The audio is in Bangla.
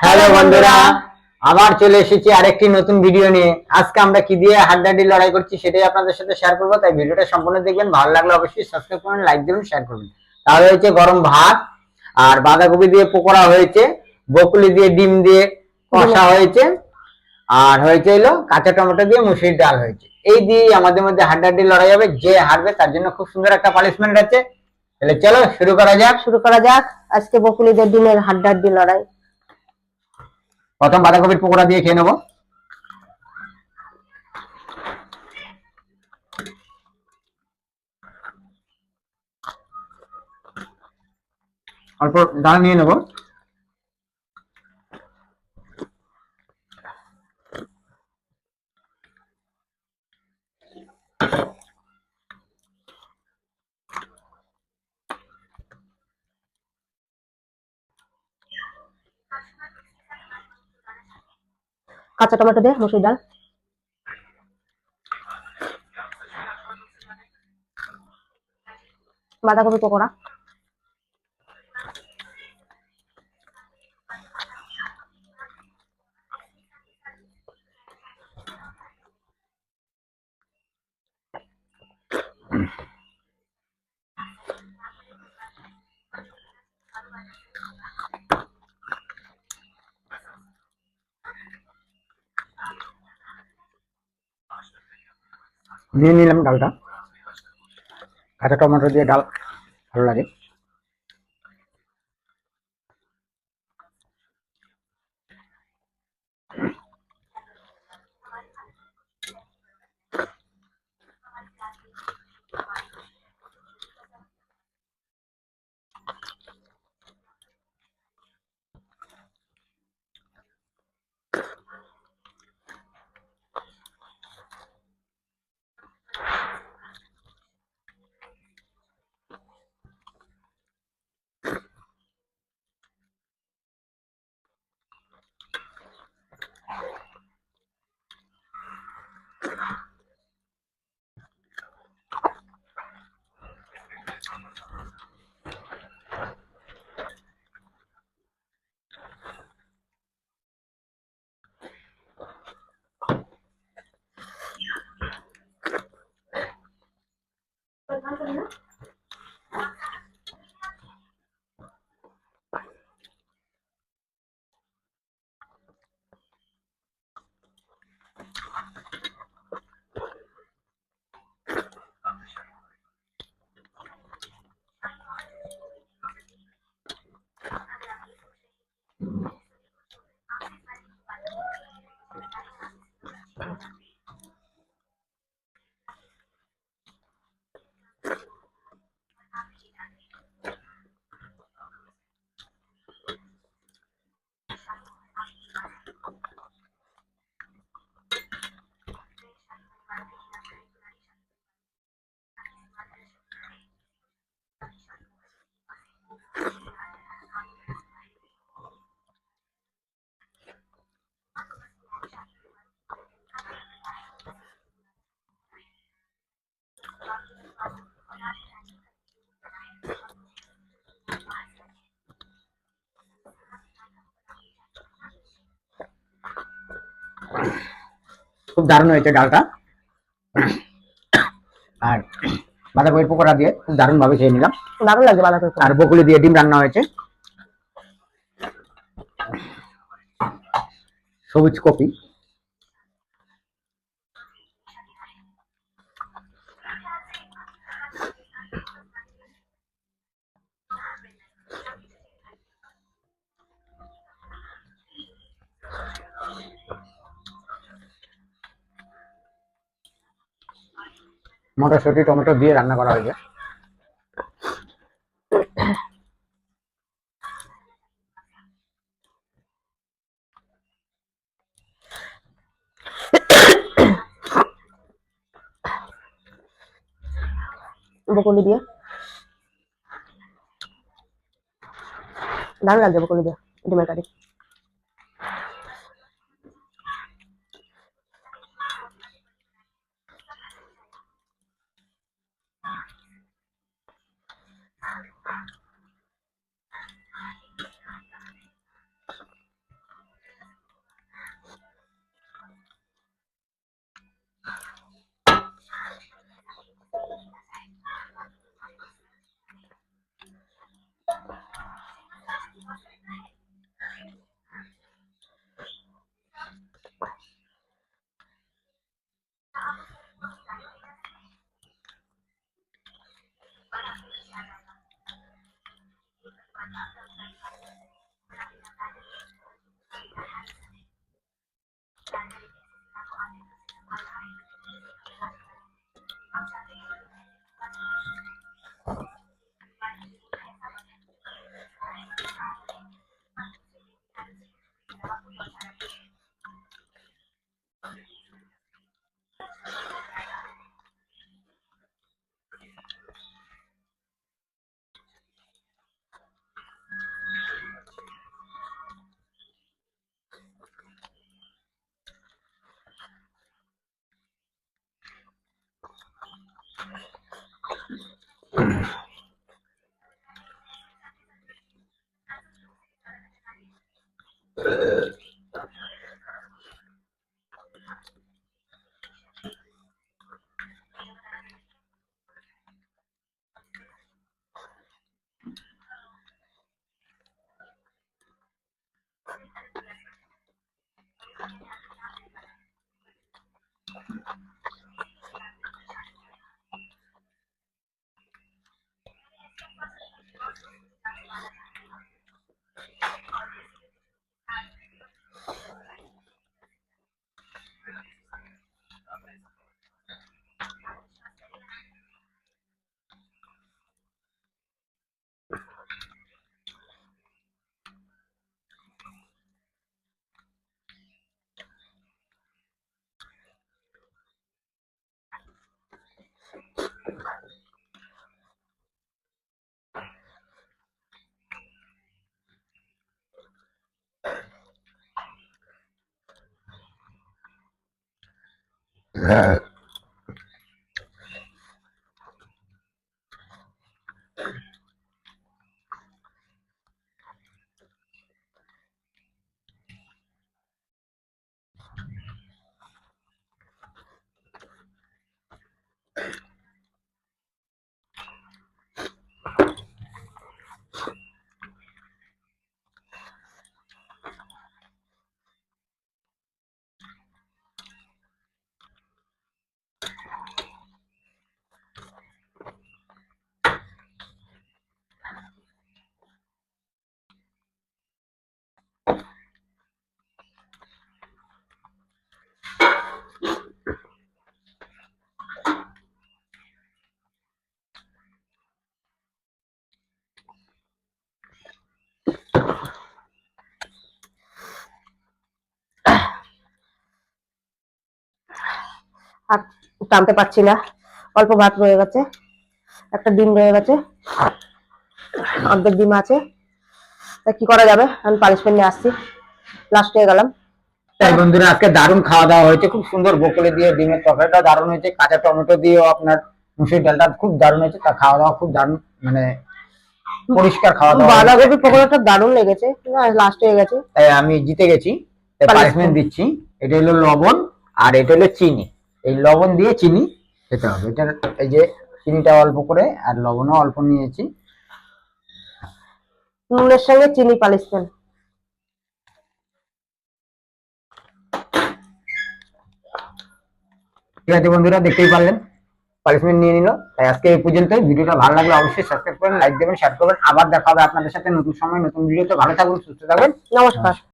হ্যালো বন্ধুরা, আবার চলে এসেছি আরেকটি নতুন ভিডিও নিয়ে। আজকে আমরা কি দিয়ে হাড্ডাহাড্ডি লড়াই করছি সেটাই আপনাদের সাথে শেয়ার করবো, তাই ভিডিওটা সম্পূর্ণ দেখবেন। ভালো লাগলে অবশ্যই সাবস্ক্রাইব করবেন, লাইক দেবেন, শেয়ার করবেন। তাহলে হয়েছে গরম ভাত, আর বাঁধাকপি দিয়ে পকোড়া হয়েছে, বকুলি দিয়ে ডিম দিয়ে কষা হয়েছে, আর হয়েছে হলো কাঁচা টমেটো দিয়ে মুসুরির ডাল হয়েছে। এই দিয়ে আমাদের মধ্যে হাড্ডাহাড্ডি লড়াই হবে। যে হারবে তার জন্য খুব সুন্দর একটা পানিশমেন্ট আছে। তাহলে চলো শুরু করা যাক। আজকে বকুলিদের ডিমের হাড্ডাহাড্ডি লড়াই। প্রথম বাঁধাকপির পকোড়া দিয়ে খেয়ে নেবো। অল্প ডাল নিয়ে নেবো। কাঁচা টমেটো দিয়ে মসুর ডাল, বাঁধাকপি পকোড়া, নিয়ে নিলাম ডালটা। কাঁচা টমেটো দিয়ে ডাল ভালো লাগে। খুব দারুণ হয়েছে ডালটা। আর বাঁধাকপির পকোড়া দিয়ে খুব দারুণ ভাবে খেয়ে নিলাম। দারুণ লাগছে বাঁধাকপি। আর বকুলি দিয়ে ডিম রান্না হয়েছে, সবুজ কপি, মটরশুঁটি, টমেটো দিয়ে রান্না করা হয়েছে। বকুলি দিয়ে দারুণ লাগছে, বকুলি দিয়ে ডিমের কারি। আর টানতে পারছি না, অল্প ভাত রয়ে গেছে, একটা ডিম রয়ে গেছে, অর্ধেক ডিম আছে। তা কি করা যাবে, আমি পানিশমেন্ট নিয়ে আসছি, লাস্ট হয়ে গেলাম। তাই বন্ধুরা, আজকে দারুণ খাওয়া দাওয়া হয়েছে, খুব সুন্দর বকুলি দিয়ে ডিমের তরকারিটা দারুণ হয়েছে, কাঁচা টমেটো দিয়েও আপনার মুসুর ডালটা খুব দারুণ হয়েছে। তা খাওয়া দাওয়া খুব দারুণ, মানে পরিষ্কার খাওয়া দাওয়া হয়েছে। বাঁধাকপি পকোড়াটা দারুণ লেগেছে, লাস্ট হয়ে গেছে। তাই আমি জিতে গেছি, পানিশমেন্ট দিচ্ছি। এটা হলো লবণ আর এটা হলো চিনি। এই লবণ দিয়ে চিনি খেতে হবে। এটা এই যে চিনিটা অল্প করে আর লবণও অল্প নিয়েছি। নুনের সঙ্গে চিনি পানিশমেন্ট। ঠিক আছে বন্ধুরা, দেখতেই পারলেন পানিশমেন্ট নিয়ে নিল। তাই আজকে এই পর্যন্তই। ভিডিওটা ভালো লাগলে অবশ্যই সাবস্ক্রাইব করবেন, লাইক দেবেন, শেয়ার করবেন। আবার দেখা হবে আপনাদের সাথে নতুন সময় নতুন ভিডিওতে। ভালো থাকুন, সুস্থ থাকবেন, নমস্কার।